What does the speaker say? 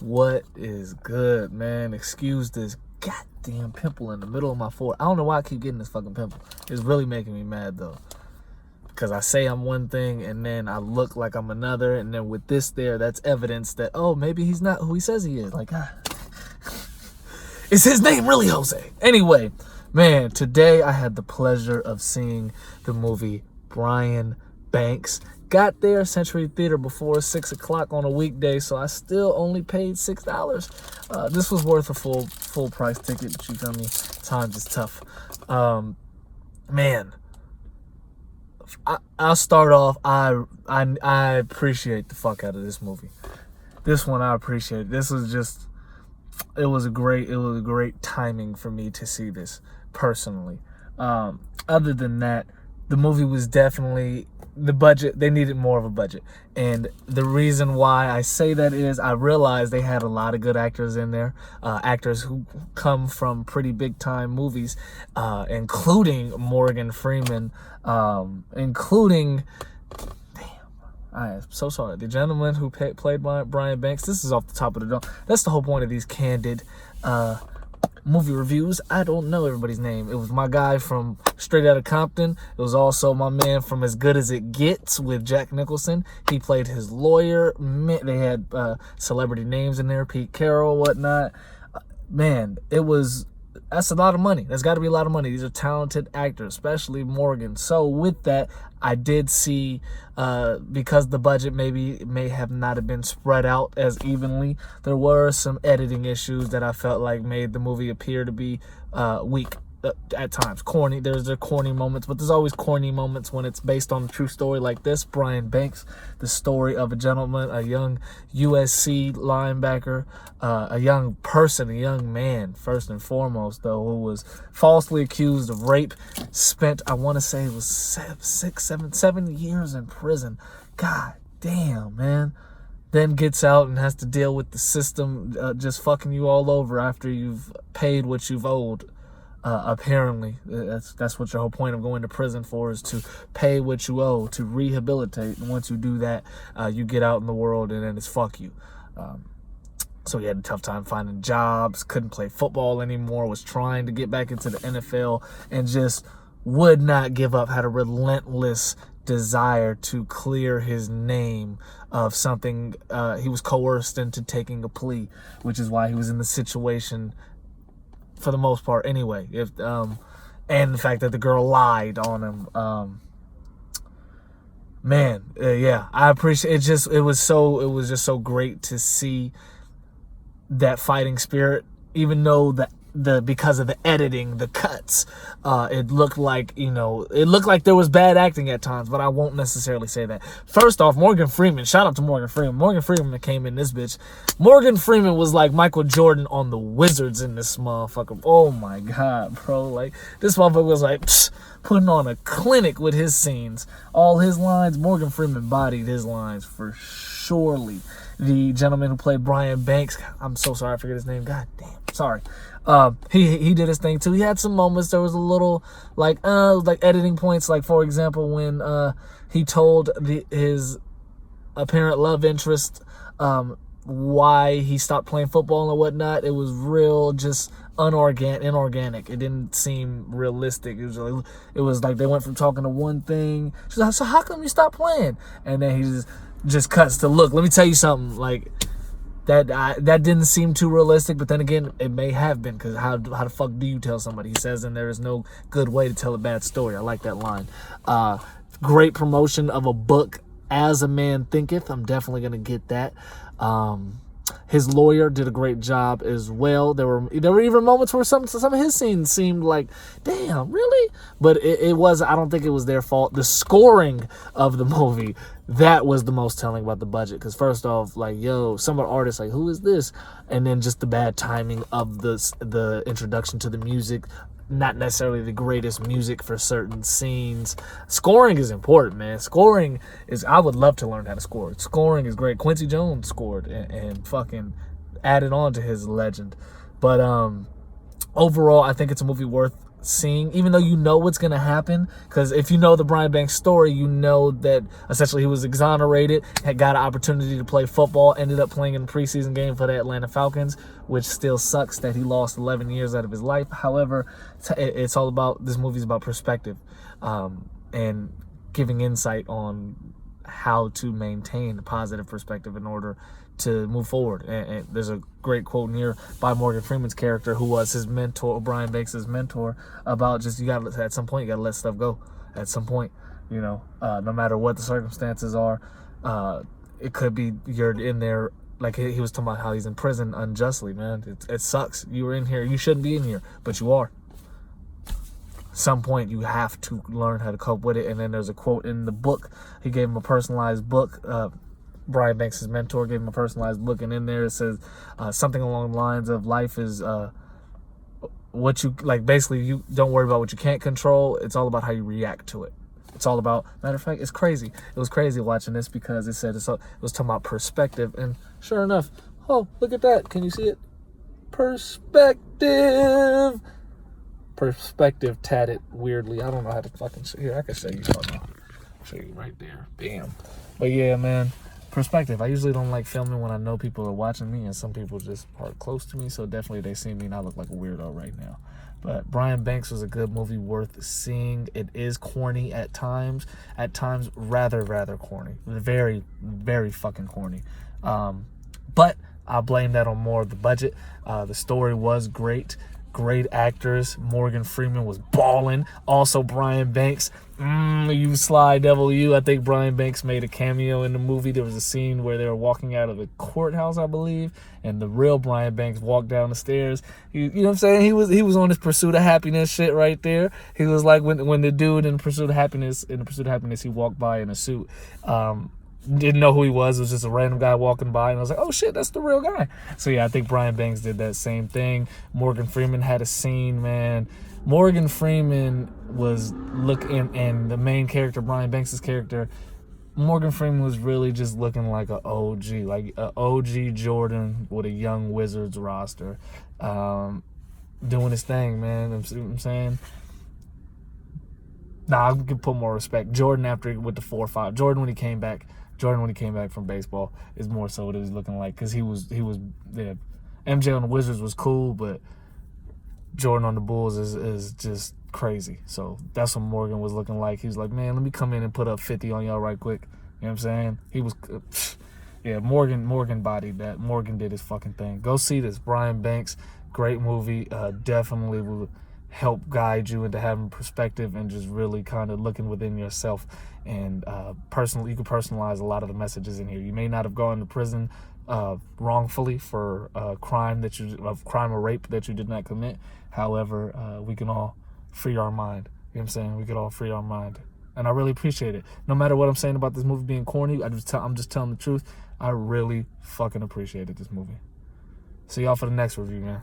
What is good, man? Excuse this goddamn pimple in the middle of my forehead. I don't know why I keep getting this fucking pimple. It's really making me mad, though. Because I say I'm one thing, and then I look like I'm another, and then with this there, that's evidence that, oh, maybe he's not who he says he is. Like, is his name really Jose? Anyway, man, today I had the pleasure of seeing the movie Brian Banks. Got there Century Theater before 6 o'clock on a weekday, so I still only paid $6. This was worth a full price ticket. You feel me? Times is tough. Man, I'll start off. I appreciate the fuck out of this movie. This one I appreciate. This was just. It was a great timing for me to see this personally. Other than that, the movie was definitely. The budget, they needed more of a budget. And the reason why I say that is I realized they had a lot of good actors in there, actors who come from pretty big time movies, including Morgan Freeman, including, damn, I am so sorry, the gentleman who played Brian Banks. This is off the top of the dome. That's the whole point of these candid movie reviews. I don't know everybody's name. It was my guy from Straight Outta Compton. It was also my man from As Good As It Gets with Jack Nicholson. He played his lawyer. They had celebrity names in there, Pete Carroll, whatnot. Man, that's a lot of money. That's got to be a lot of money. These are talented actors, especially Morgan. So with that, I did see, because the budget may have not have been spread out as evenly, there were some editing issues that I felt like made the movie appear to be weak at times. Corny. There's the corny moments, but there's always corny moments when it's based on a true story like this. Brian Banks, the story of a gentleman, a young USC linebacker, a young person, a young man, first and foremost, though, who was falsely accused of rape, spent, I want to say it was 7 years in prison. God damn, man. Then gets out and has to deal with the system just fucking you all over after you've paid what you've owed. Apparently, that's what your whole point of going to prison for, is to pay what you owe, to rehabilitate. And once you do that, you get out in the world and then it's fuck you. So he had a tough time finding jobs, couldn't play football anymore, was trying to get back into the NFL and just would not give up, had a relentless desire to clear his name of something. He was coerced into taking a plea, which is why he was in the situation for the most part anyway. And the fact that the girl lied on him, yeah, I appreciate it. It was just so great to see that fighting spirit, even though because of the editing, the cuts, it looked like there was bad acting at times, but I won't necessarily say that. First off, Morgan Freeman, shout out to Morgan Freeman. Morgan Freeman came in this bitch. Morgan Freeman was like Michael Jordan on the Wizards in this motherfucker. Oh my God, bro. Like, this motherfucker was like putting on a clinic with his scenes. All his lines, Morgan Freeman bodied his lines for surely. The gentleman who played Brian Banks, I'm so sorry, I forget his name. God damn, sorry. He did his thing too. He had some moments. There was a little like editing points. Like, for example, when he told his apparent love interest why he stopped playing football and whatnot. It was real, just inorganic. It didn't seem realistic. It was like they went from talking to one thing. She's like, so how come you stopped playing? And then he just cuts to, look, let me tell you something, like that didn't seem too realistic, but then again, it may have been, because how the fuck do you tell somebody? He says, and there is no good way to tell a bad story. I like that line. Great promotion of a book, As a Man Thinketh. I'm definitely gonna get that. His lawyer did a great job as well. There were even moments where some of his scenes seemed like, damn, really? But it was, I don't think it was their fault. The scoring of the movie, that was the most telling about the budget. Because first off, like, yo, some of the artists, like, who is this? And then just the bad timing of the introduction to the music. Not necessarily the greatest music for certain scenes. Scoring is important, man. Scoring is, I would love to learn how to score. Scoring is great. Quincy Jones scored and fucking added on to his legend. But overall, I think it's a movie worth seeing, even though you know what's going to happen, because if you know the Brian Banks story, you know that essentially he was exonerated, had got an opportunity to play football, ended up playing in a preseason game for the Atlanta Falcons, which still sucks that he lost 11 years out of his life. However, it's all about, this movie's about perspective, and giving insight on how to maintain a positive perspective in order to move forward. And there's a great quote in here by Morgan Freeman's character, who was his mentor, Brian Banks' mentor, about just, you gotta, at some point, you gotta let stuff go. At some point, you know, no matter what the circumstances are, it could be you're in there, like he was talking about how he's in prison unjustly, man. It sucks. You were in here, you shouldn't be in here, but you are. Some point you have to learn how to cope with it. And then there's a quote in the book. He gave him a personalized book. Brian Banks' mentor gave him a personalized book, and in there it says something along the lines of, life is what you, like, basically, you don't worry about what you can't control. It's all about how you react to it. It's all about, matter of fact, it's crazy. It was crazy watching this, because it said it was talking about perspective, and sure enough, oh, look at that. Can you see it? Perspective. Perspective tatted weirdly. I don't know how to fucking show. Here, I can show you something. I'll show you right there. Bam. But yeah, man, perspective. I usually don't like filming when I know people are watching me, and some people just are close to me, so definitely they see me and I look like a weirdo right now. But Brian Banks was a good movie, worth seeing. It is corny at times rather corny, very, very fucking corny. But I blame that on more of the budget. The story was great. Great actors. Morgan Freeman was balling. Also, Brian Banks. You sly devil, you. I think Brian Banks made a cameo in the movie. There was a scene where they were walking out of the courthouse, I believe, and the real Brian Banks walked down the stairs. You know what I'm saying? He was on his pursuit of happiness shit right there. He was like when the dude in Pursuit of Happiness, he walked by in a suit. Didn't know who he was. It was just a random guy walking by, and I was like, oh shit, that's the real guy. So yeah, I think Brian Banks did that same thing. Morgan Freeman had a scene, man. Morgan Freeman was looking, and the main character, Brian Banks' character, Morgan Freeman was really just looking like an OG, like an OG Jordan with a young Wizards roster, doing his thing, man. You know what I'm saying? Nah, I could put more respect. Jordan with the 4-5. Jordan when he came back from baseball is more so what he was looking like, because he was yeah. MJ on the Wizards was cool, but Jordan on the Bulls is just crazy. So that's what Morgan was looking like. He was like, man, let me come in and put up 50 on y'all right quick. You know what I'm saying? He was, yeah, Morgan bodied that. Morgan did his fucking thing. Go see this. Brian Banks, great movie. Definitely will help guide you into having perspective and just really kind of looking within yourself. And personally, you can personalize a lot of the messages in here. You may not have gone to prison wrongfully for crime or rape that you did not commit. However, we can all free our mind. You know what I'm saying? We could all free our mind. And I really appreciate it. No matter what I'm saying about this movie being corny, I'm just telling the truth. I really fucking appreciated this movie. See y'all for the next review, man.